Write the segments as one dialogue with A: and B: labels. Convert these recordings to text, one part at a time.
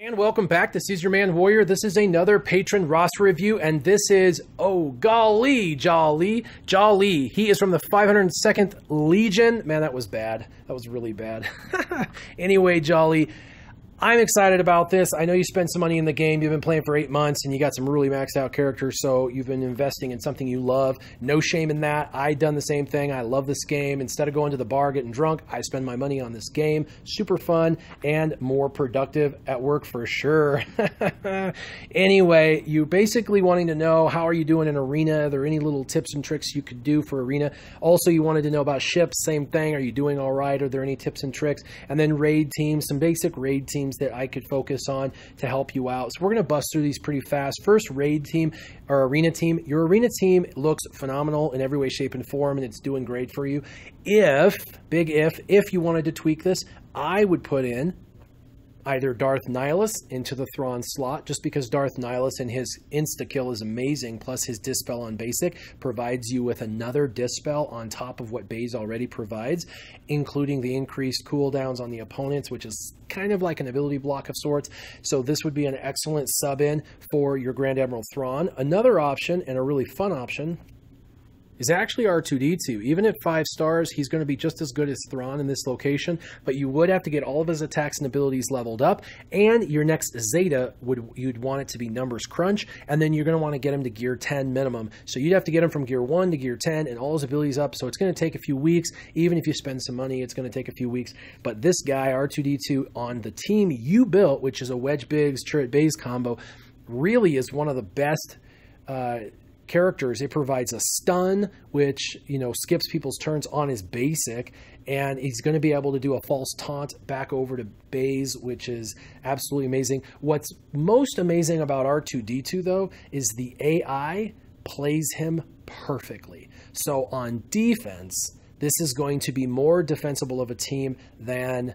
A: And welcome back. This is your man Warrior. This is another patron roster review, and this is, oh golly, Jaali. He is from the 502nd Legion. Man, that was bad. That was really bad. Anyway, Jaali, I'm excited about this. I know you spent some money in the game. You've been playing for 8 months, and you got some really maxed out characters, so you've been investing in something you love. No shame in that. I've done the same thing. I love this game. Instead of going to the bar getting drunk, I spend my money on this game. Super fun and more productive at work for sure. Anyway, you basically wanting to know how are you doing in Arena? Are there any little tips and tricks you could do for Arena? Also, you wanted to know about ships. Same thing. Are you doing all right? Are there any tips and tricks? And then raid teams, some basic raid teams that I could focus on to help you out. So we're going to bust through these pretty fast. First, raid team or arena team. Your arena team looks phenomenal in every way, shape, and form, and it's doing great for you. If you wanted to tweak this, I would put in either Darth Nihilus into the Thrawn slot, just because Darth Nihilus and his insta-kill is amazing, plus his Dispel on basic provides you with another Dispel on top of what Baze already provides, including the increased cooldowns on the opponents, which is kind of like an ability block of sorts. So this would be an excellent sub-in for your Grand Admiral Thrawn. Another option, and a really fun option, is actually R2-D2. Even at 5 stars, he's going to be just as good as Thrawn in this location, but you would have to get all of his attacks and abilities leveled up, and your next Zeta, you'd want it to be numbers crunch, and then you're going to want to get him to gear 10 minimum. So you'd have to get him from gear 1 to gear 10 and all his abilities up, so it's going to take a few weeks. Even if you spend some money, it's going to take a few weeks. But this guy, R2-D2, on the team you built, which is a Wedge Biggs, Turret Baze combo, really is one of the best characters. It provides a stun, which, you know, skips people's turns on his basic, and he's going to be able to do a false taunt back over to Baze, which is absolutely amazing. What's most amazing about R2-D2, though, is the AI plays him perfectly. So on defense, this is going to be more defensible of a team than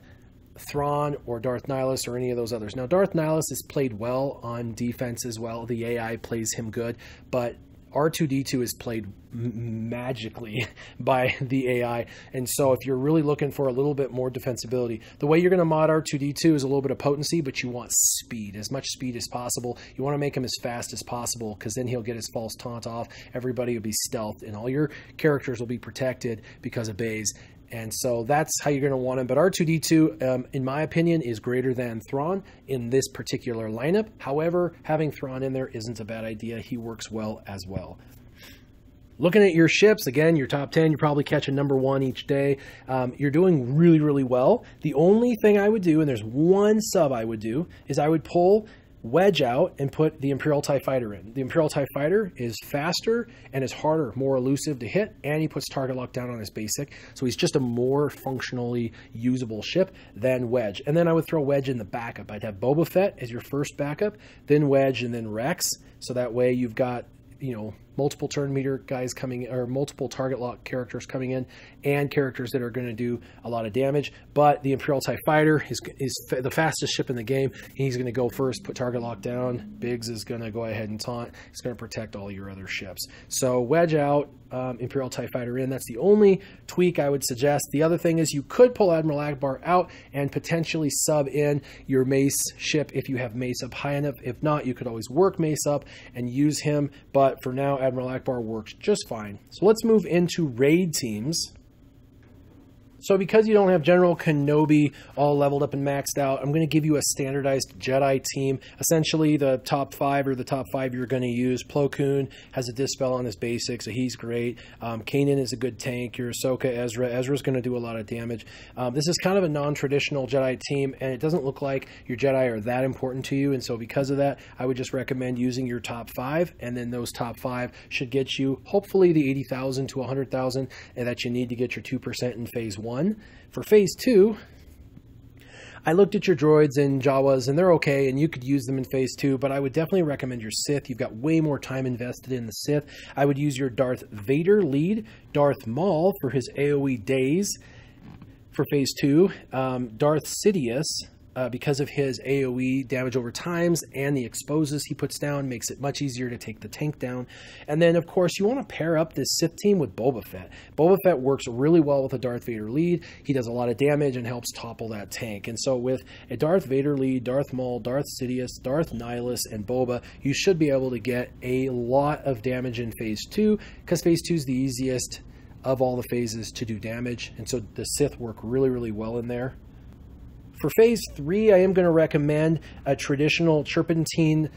A: Thrawn or Darth Nihilus or any of those others. Now, Darth Nihilus is played well on defense as well. The AI plays him good, but R2-D2 is played magically by the AI. And so if you're really looking for a little bit more defensibility, the way you're going to mod R2-D2 is a little bit of potency, but you want speed, as much speed as possible. You want to make him as fast as possible, because then he'll get his false taunt off. Everybody will be stealthed, and all your characters will be protected because of Baze. And so that's how you're going to want him. But R2-D2, in my opinion, is greater than Thrawn in this particular lineup. However, having Thrawn in there isn't a bad idea. He works well as well. Looking at your ships, again, your top 10, you're probably catching number 1 each day. You're doing really, really well. The only thing I would do, and there's one sub I would do, is I would pull Wedge out and put the Imperial TIE Fighter in. The Imperial TIE Fighter is faster and is harder, more elusive to hit, and he puts target lock down on his basic. So he's just a more functionally usable ship than Wedge. And then I would throw Wedge in the backup. I'd have Boba Fett as your first backup, then Wedge, and then Rex. So that way you've got, you know, multiple turn meter guys coming, or multiple target lock characters coming in, and characters that are going to do a lot of damage. But the Imperial TIE Fighter is the fastest ship in the game. He's going to go first, put target lock down. Biggs is going to go ahead and taunt. He's going to protect all your other ships. So Wedge out, Imperial TIE Fighter in. That's the only tweak I would suggest. The other thing is you could pull Admiral Akbar out and potentially sub in your Mace ship if you have Mace up high enough. If not, you could always work Mace up and use him. But for now, Admiral Akbar works just fine. So let's move into raid teams. So because you don't have General Kenobi all leveled up and maxed out, I'm going to give you a standardized Jedi team. Essentially, the top 5 or the top 5 you're going to use. Plo Koon has a Dispel on his basic, so he's great. Kanan is a good tank. Your Ahsoka, Ezra. Ezra's going to do a lot of damage. This is kind of a non-traditional Jedi team, and it doesn't look like your Jedi are that important to you. And so because of that, I would just recommend using your top 5, and then those top 5 should get you hopefully the 80,000 to 100,000 that you need to get your 2% in Phase 1. For Phase 2, I looked at your droids and Jawas, and they're okay, and you could use them in Phase 2, but I would definitely recommend your Sith. You've got way more time invested in the Sith. I would use your Darth Vader lead, Darth Maul for his AoE days for Phase 2, Darth Sidious because of his AoE damage over times and the exposes he puts down, makes it much easier to take the tank down. And then, of course, you want to pair up this Sith team with Boba Fett. Boba Fett works really well with a Darth Vader lead. He does a lot of damage and helps topple that tank. And so with a Darth Vader lead, Darth Maul, Darth Sidious, Darth Nihilus, and Boba, you should be able to get a lot of damage in Phase 2, because Phase 2 is the easiest of all the phases to do damage. And so the Sith work really, really well in there. For Phase 3, I am going to recommend a traditional Turpentine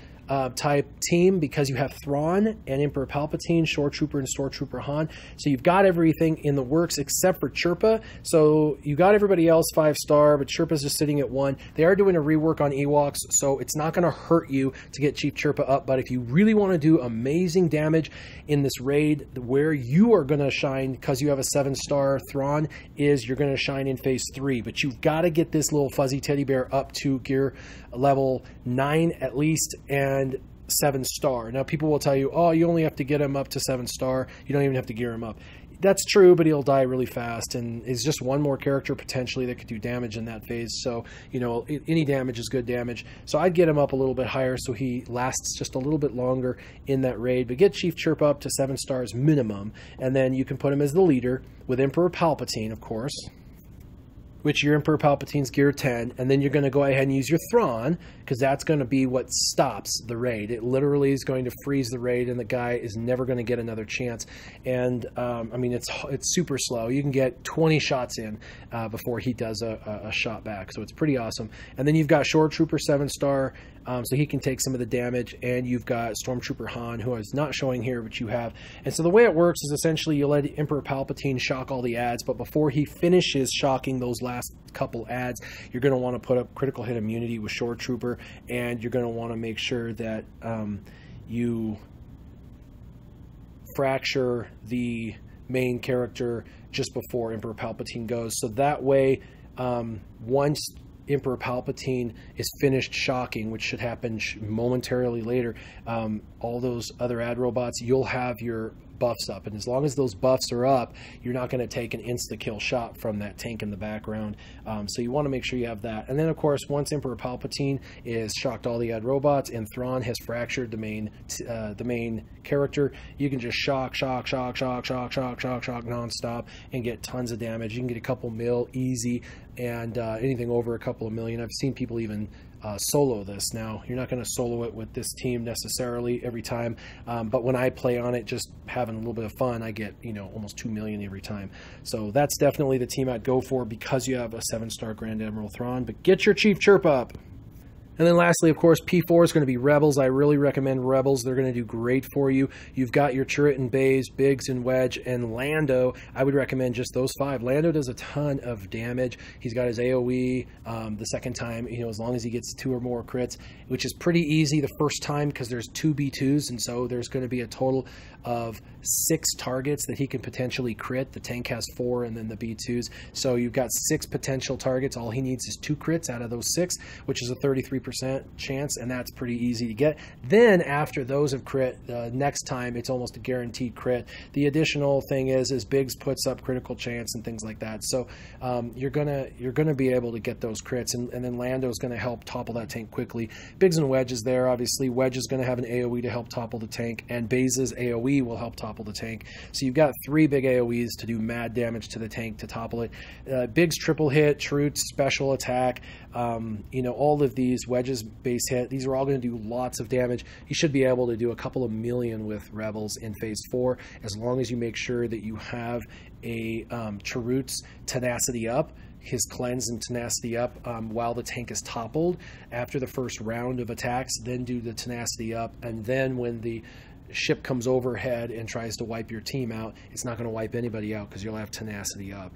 A: type team, because you have Thrawn and Emperor Palpatine, Shore Trooper and Stormtrooper Han. So you've got everything in the works except for Chirpa. So you got everybody else 5-star, but Chirpa's just sitting at 1. They are doing a rework on Ewoks, so it's not going to hurt you to get Chief Chirpa up. But if you really want to do amazing damage in this raid, where you are going to shine, because you have a 7-star Thrawn, is you're going to shine in Phase 3. But you've got to get this little fuzzy teddy bear up to gear level 9 at least, and 7-star. Now people will tell you, oh, you only have to get him up to 7-star, you don't even have to gear him up. That's true, but he'll die really fast, and is just one more character potentially that could do damage in that phase. So, you know, any damage is good damage. So I'd get him up a little bit higher so he lasts just a little bit longer in that raid. But get Chief Chirpa up to 7 stars minimum, and then you can put him as the leader with Emperor Palpatine, of course, which your Emperor Palpatine's gear 10, and then you're going to go ahead and use your Thrawn, because that's going to be what stops the raid. It literally is going to freeze the raid, and the guy is never going to get another chance. And I mean, it's super slow. You can get 20 shots in before he does a shot back, so it's pretty awesome. And then you've got Shore Trooper 7-star, so he can take some of the damage, and you've got Stormtrooper Han, who is not showing here, but you have. And so the way it works is essentially you let Emperor Palpatine shock all the adds, but before he finishes shocking those last couple adds, you're going to want to put up critical hit immunity with Shore Trooper, and you're going to want to make sure that you fracture the main character just before Emperor Palpatine goes. So that way, once Emperor Palpatine is finished shocking, which should happen momentarily later, all those other ad robots, you'll have your buffs up, and as long as those buffs are up, you're not going to take an insta-kill shot from that tank in the background. So you want to make sure you have that. And then, of course, once Emperor Palpatine is shocked all the ad robots and Thrawn has fractured the main character, you can just shock nonstop and get tons of damage. You can get a couple mil easy, and anything over a couple of million. I've seen people even solo this. Now, you're not going to solo it with this team necessarily every time, but when I play on it, just having a little bit of fun, I get, you know, almost 2 million every time. So that's definitely the team I'd go for, because you have a 7-star Grand Admiral Thrawn. But get your Chief Chirpa up. And then lastly, of course, P4 is going to be Rebels. I really recommend Rebels. They're going to do great for you. You've got your Turret and Baze, Biggs and Wedge, and Lando. I would recommend just those 5. Lando does a ton of damage. He's got his AoE the second time, you know, as long as he gets 2 or more crits, which is pretty easy the first time, because there's 2 B2s, and so there's going to be a total of 6 targets that he can potentially crit. The tank has 4, and then the B2s. So you've got 6 potential targets. All he needs is 2 crits out of those 6, which is a 33% chance, and that's pretty easy to get. Then after those have crit, next time it's almost a guaranteed crit. The additional thing is Biggs puts up critical chance and things like that. So you're gonna be able to get those crits, and then Lando's going to help topple that tank quickly. Biggs and Wedge is there, obviously. Wedge is going to have an AoE to help topple the tank, and Baze's AoE will help topple the tank. So you've got 3 big AoEs to do mad damage to the tank to topple it. Biggs triple hit, Truth's special attack, you know, all of these, Wedge's base hit, these are all going to do lots of damage. You should be able to do a couple of million with Rebels in Phase 4, as long as you make sure that you have a Chirrut's tenacity up, his cleanse and tenacity up while the tank is toppled after the first round of attacks. Then do the tenacity up, and then when the ship comes overhead and tries to wipe your team out, it's not going to wipe anybody out, because you'll have tenacity up.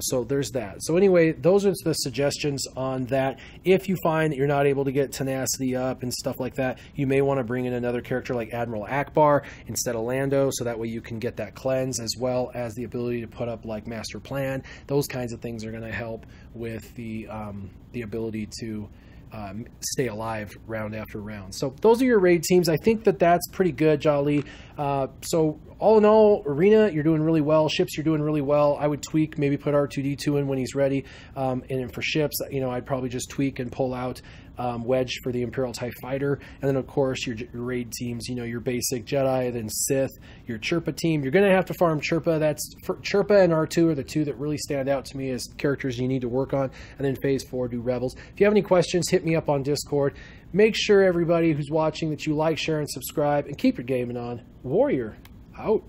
A: So there's that. So anyway, those are the suggestions on that. If you find that you're not able to get tenacity up and stuff like that, you may want to bring in another character like Admiral Akbar instead of Lando, so that way you can get that cleanse, as well as the ability to put up like Master Plan. Those kinds of things are going to help with the ability to stay alive round after round. So those are your raid teams. I think that that's pretty good, Jaali. So all in all, Arena, you're doing really well. Ships, you're doing really well. I would tweak, maybe put R2-D2 in when he's ready. And then for ships, I'd probably just tweak and pull out Wedge for the Imperial TIE Fighter. And then, of course, your raid teams, your basic Jedi, then Sith, your Chirpa team. You're going to have to farm Chirpa. Chirpa and R2 are the two that really stand out to me as characters you need to work on. And then Phase 4, do Rebels. If you have any questions, hit me up on Discord. Make sure, everybody who's watching, that you like, share, and subscribe. And keep your gaming on. Warrior, out.